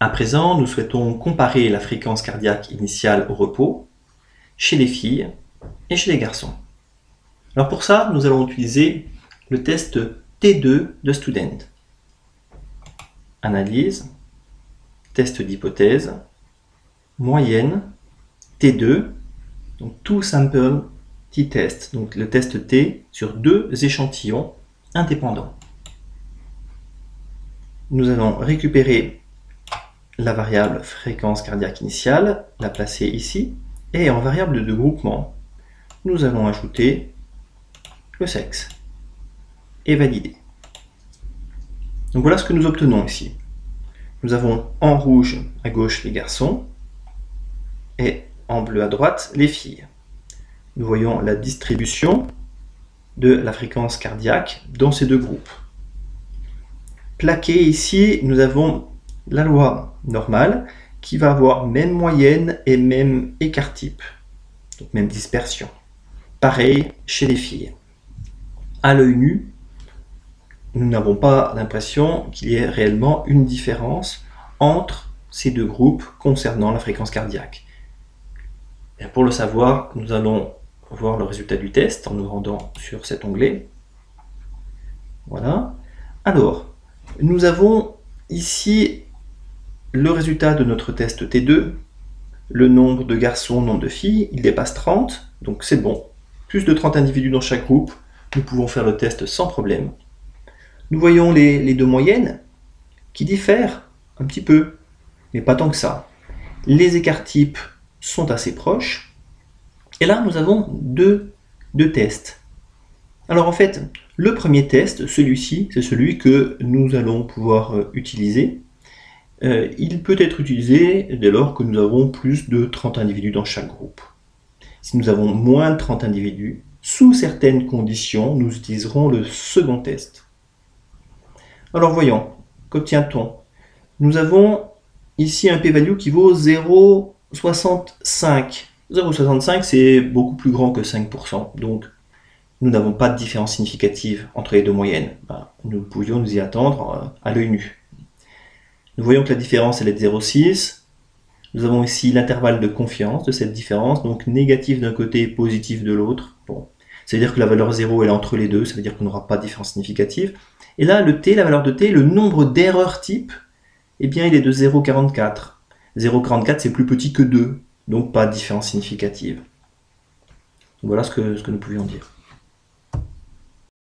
À présent, nous souhaitons comparer la fréquence cardiaque initiale au repos chez les filles et chez les garçons. Alors pour ça, nous allons utiliser le test T2 de Student. Analyse, test d'hypothèse, moyenne, T2, donc Two Sample T-Test, donc le test T sur 2 échantillons indépendants. Nous allons récupérer la variable fréquence cardiaque initiale, la placer ici, et en variable de groupement, nous allons ajouter le sexe et valider. Donc voilà ce que nous obtenons ici. Nous avons en rouge à gauche les garçons et en bleu à droite les filles. Nous voyons la distribution de la fréquence cardiaque dans ces deux groupes. Plaqué ici, nous avons la loi normale qui va avoir même moyenne et même écart type, donc même dispersion. Pareil chez les filles. À l'œil nu, nous n'avons pas l'impression qu'il y ait réellement une différence entre ces deux groupes concernant la fréquence cardiaque. Et pour le savoir, nous allons voir le résultat du test en nous rendant sur cet onglet. Voilà. Alors, nous avons ici le résultat de notre test T2, le nombre de garçons, nombre de filles, il dépasse 30, donc c'est bon. Plus de 30 individus dans chaque groupe, nous pouvons faire le test sans problème. Nous voyons les deux moyennes qui diffèrent un petit peu, mais pas tant que ça. Les écarts types sont assez proches. Et là, nous avons deux tests. Alors en fait, le premier test, celui-ci, c'est celui que nous allons pouvoir utiliser. Il peut être utilisé dès lors que nous avons plus de 30 individus dans chaque groupe. Si nous avons moins de 30 individus, sous certaines conditions, nous utiliserons le second test. Alors voyons, qu'obtient-on? Nous avons ici un p-value qui vaut 0,65. 0,65 c'est beaucoup plus grand que 5%, donc nous n'avons pas de différence significative entre les deux moyennes. Nous pouvions nous y attendre à l'œil nu. Nous voyons que la différence elle est de 0,6. Nous avons ici l'intervalle de confiance de cette différence, donc négatif d'un côté et positif de l'autre. Bon. C'est-à-dire que la valeur 0 elle est entre les deux, ça veut dire qu'on n'aura pas de différence significative. Et là, le t, la valeur de t, le nombre d'erreurs type, eh bien il est de 0,44. 0,44 c'est plus petit que 2, donc pas de différence significative. Voilà ce que nous pouvions dire.